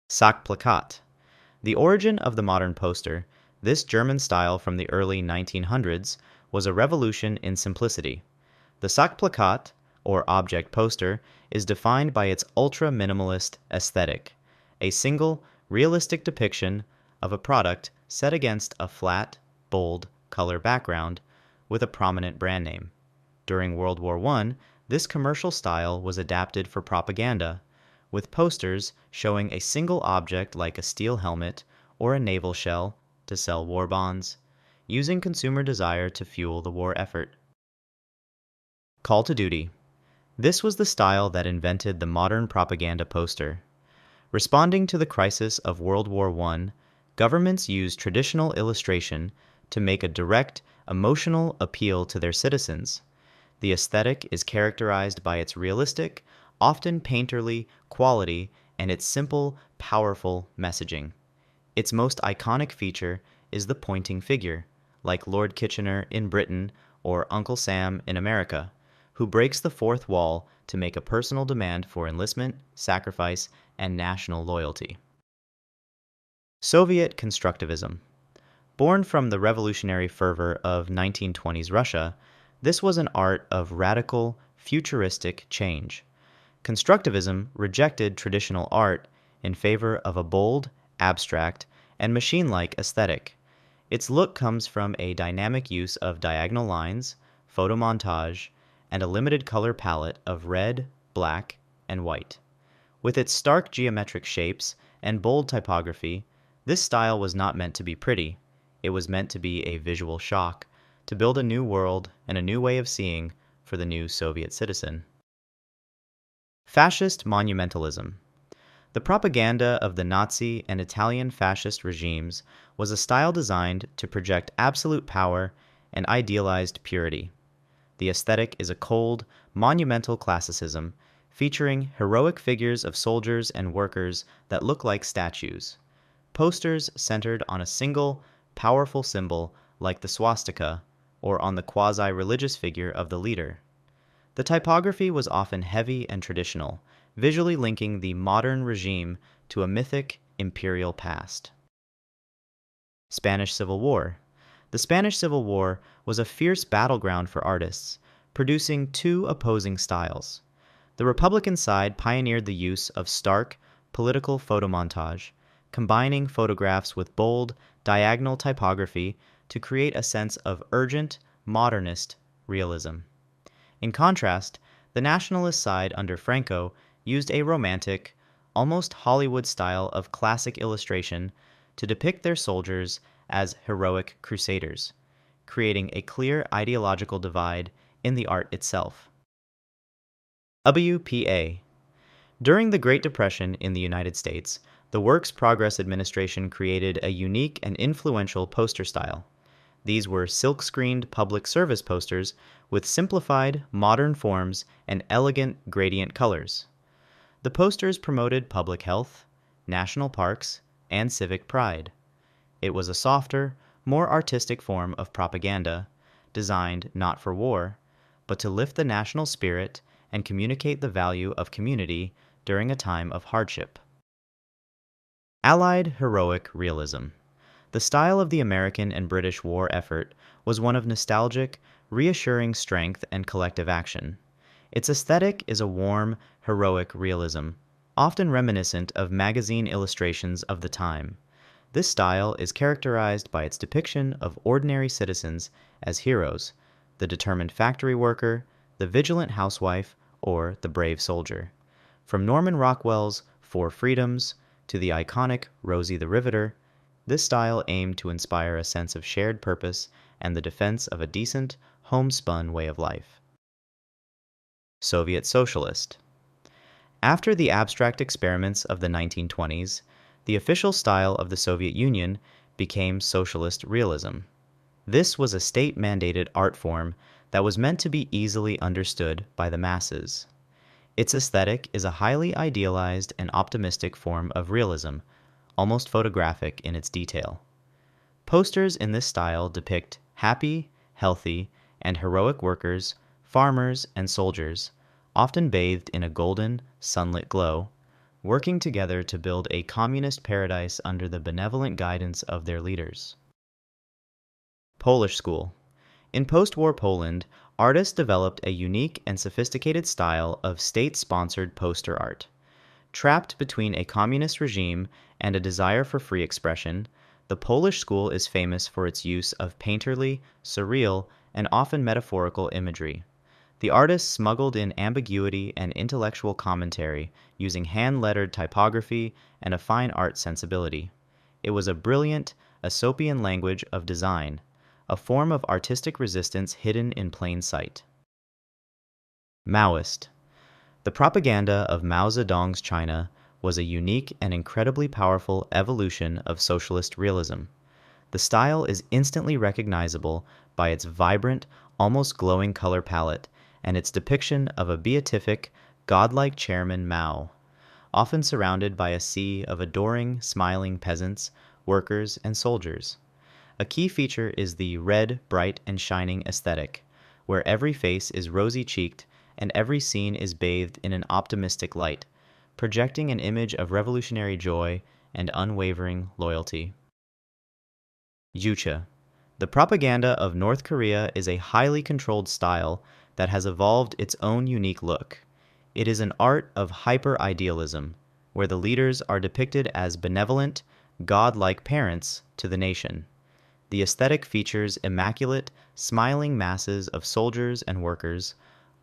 Sachplakat. The origin of the modern poster, this German style from the early 1900s, was a revolution in simplicity. The Sachplakat, or object poster, is defined by its ultra-minimalist aesthetic, a single, realistic depiction of a product set against a flat, bold, color background with a prominent brand name. During World War I, this commercial style was adapted for propaganda, with posters showing a single object like a steel helmet or a naval shell to sell war bonds, using consumer desire to fuel the war effort. Call to duty. This was the style that invented the modern propaganda poster. Responding to the crisis of World War I, governments used traditional illustration to make a direct, emotional appeal to their citizens. The aesthetic is characterized by its realistic, often painterly, quality and its simple, powerful messaging. Its most iconic feature is the pointing figure, like Lord Kitchener in Britain or Uncle Sam in America, who breaks the fourth wall to make a personal demand for enlistment, sacrifice, and national loyalty. Soviet Constructivism. Born from the revolutionary fervor of 1920s Russia, this was an art of radical, futuristic change. Constructivism rejected traditional art in favor of a bold, abstract, and machine-like aesthetic. Its look comes from a dynamic use of diagonal lines, photomontage, and a limited color palette of red, black, and white. With its stark geometric shapes and bold typography, this style was not meant to be pretty. It was meant to be a visual shock, to build a new world and a new way of seeing for the new Soviet citizen. Fascist Monumentalism. The propaganda of the Nazi and Italian fascist regimes was a style designed to project absolute power and idealized purity. The aesthetic is a cold, monumental classicism featuring heroic figures of soldiers and workers that look like statues. Posters centered on a single, powerful symbol like the swastika or on the quasi-religious figure of the leader. The typography was often heavy and traditional, visually linking the modern regime to a mythic imperial past. Spanish Civil War. The Spanish Civil War was a fierce battleground for artists, producing two opposing styles. The Republican side pioneered the use of stark, political photomontage, combining photographs with bold, diagonal typography to create a sense of urgent, modernist realism. In contrast, the nationalist side under Franco used a romantic, almost Hollywood style of classic illustration to depict their soldiers as heroic crusaders, creating a clear ideological divide in the art itself. WPA. During the Great Depression in the United States, the Works Progress Administration created a unique and influential poster style. These were silk-screened public service posters with simplified, modern forms and elegant gradient colors. The posters promoted public health, national parks, and civic pride. It was a softer, more artistic form of propaganda, designed not for war, but to lift the national spirit and communicate the value of community during a time of hardship. Allied Heroic Realism. The style of the American and British war effort was one of nostalgic, reassuring strength and collective action. Its aesthetic is a warm, heroic realism, often reminiscent of magazine illustrations of the time. This style is characterized by its depiction of ordinary citizens as heroes, the determined factory worker, the vigilant housewife, or the brave soldier. From Norman Rockwell's Four Freedoms to the iconic Rosie the Riveter, this style aimed to inspire a sense of shared purpose and the defense of a decent, homespun way of life. Soviet Socialist. After the abstract experiments of the 1920s, the official style of the Soviet Union became socialist realism. This was a state-mandated art form that was meant to be easily understood by the masses. Its aesthetic is a highly idealized and optimistic form of realism, almost photographic in its detail. Posters in this style depict happy, healthy, and heroic workers, farmers, and soldiers, often bathed in a golden, sunlit glow, working together to build a communist paradise under the benevolent guidance of their leaders. Polish School. In post-war Poland, artists developed a unique and sophisticated style of state-sponsored poster art. Trapped between a communist regime and a desire for free expression, the Polish school is famous for its use of painterly, surreal, and often metaphorical imagery. The artists smuggled in ambiguity and intellectual commentary using hand-lettered typography and a fine art sensibility. It was a brilliant, Aesopian language of design, a form of artistic resistance hidden in plain sight. Maoist. The propaganda of Mao Zedong's China was a unique and incredibly powerful evolution of socialist realism. The style is instantly recognizable by its vibrant, almost glowing color palette and its depiction of a beatific, godlike chairman Mao, often surrounded by a sea of adoring, smiling peasants, workers, and soldiers. A key feature is the red, bright, and shining aesthetic, where every face is rosy-cheeked and every scene is bathed in an optimistic light, projecting an image of revolutionary joy and unwavering loyalty. Juche. The propaganda of North Korea is a highly controlled style that has evolved its own unique look. It is an art of hyper-idealism, where the leaders are depicted as benevolent, godlike parents to the nation. The aesthetic features immaculate, smiling masses of soldiers and workers,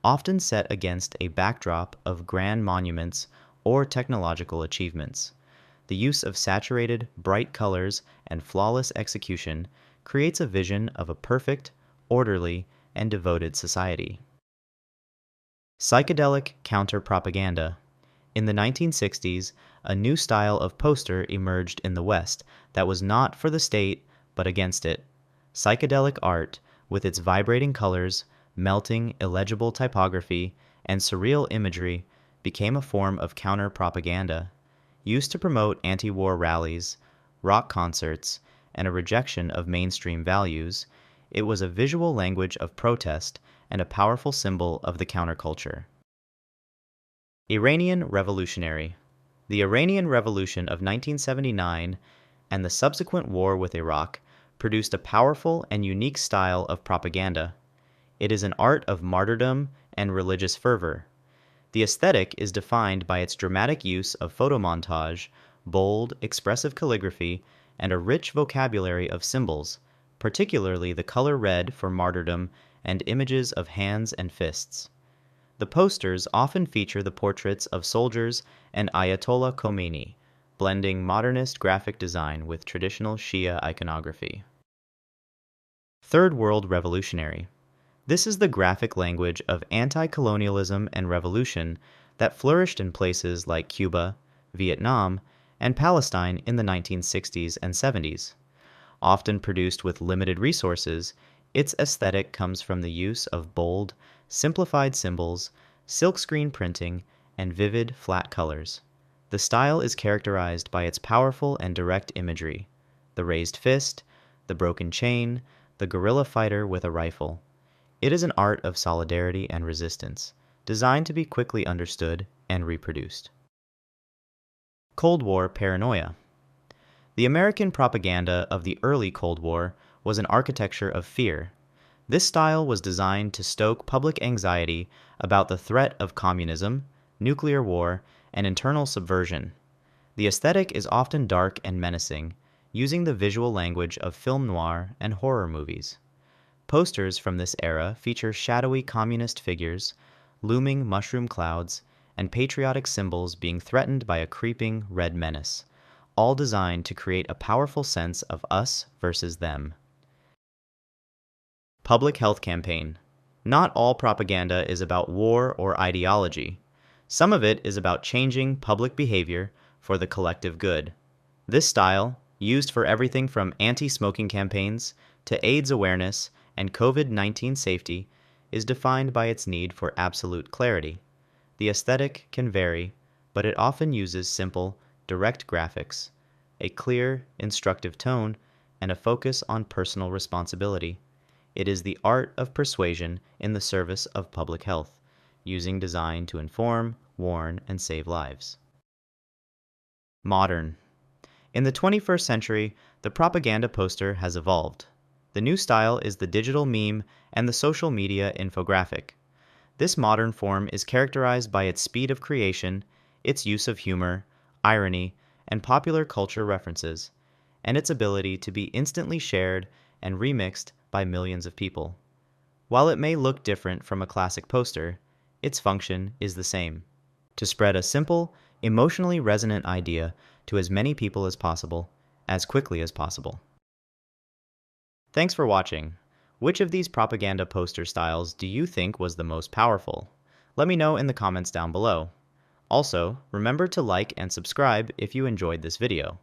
often set against a backdrop of grand monuments or technological achievements. The use of saturated, bright colors and flawless execution creates a vision of a perfect, orderly, and devoted society. Psychedelic Counter-Propaganda. In the 1960s, a new style of poster emerged in the West that was not for the state but against it. Psychedelic art, with its vibrating colors, melting, illegible typography, and surreal imagery, became a form of counter-propaganda, used to promote anti-war rallies, rock concerts, and a rejection of mainstream values. It was a visual language of protest and a powerful symbol of the counterculture. Iranian Revolutionary. The Iranian Revolution of 1979 and the subsequent war with Iraq produced a powerful and unique style of propaganda. It is an art of martyrdom and religious fervor. The aesthetic is defined by its dramatic use of photomontage, bold, expressive calligraphy, and a rich vocabulary of symbols, particularly the color red for martyrdom and images of hands and fists. The posters often feature the portraits of soldiers and Ayatollah Khomeini, blending modernist graphic design with traditional Shia iconography. Third World Revolutionary. This is the graphic language of anti-colonialism and revolution that flourished in places like Cuba, Vietnam, and Palestine in the 1960s and 70s. Often produced with limited resources, its aesthetic comes from the use of bold, simplified symbols, silkscreen printing, and vivid, flat colors. The style is characterized by its powerful and direct imagery: the raised fist, the broken chain, the guerrilla fighter with a rifle. It is an art of solidarity and resistance, designed to be quickly understood and reproduced. Cold War Paranoia. The American propaganda of the early Cold War was an architecture of fear. This style was designed to stoke public anxiety about the threat of communism, nuclear war, and internal subversion. The aesthetic is often dark and menacing, using the visual language of film noir and horror movies. Posters from this era feature shadowy communist figures, looming mushroom clouds, and patriotic symbols being threatened by a creeping red menace, all designed to create a powerful sense of us versus them. Public health campaign. Not all propaganda is about war or ideology. Some of it is about changing public behavior for the collective good. This style, used for everything from anti-smoking campaigns to AIDS awareness and COVID-19 safety, is defined by its need for absolute clarity. The aesthetic can vary, but it often uses simple, direct graphics, a clear, instructive tone, and a focus on personal responsibility. It is the art of persuasion in the service of public health, using design to inform, warn, and save lives. Modern. In the 21st century, the propaganda poster has evolved. The new style is the digital meme and the social media infographic. This modern form is characterized by its speed of creation, its use of humor, irony, and popular culture references, and its ability to be instantly shared and remixed by millions of people. While it may look different from a classic poster, its function is the same: to spread a simple, emotionally resonant idea to as many people as possible, as quickly as possible. Thanks for watching. Which of these propaganda poster styles do you think was the most powerful? Let me know in the comments down below. Also, remember to like and subscribe if you enjoyed this video.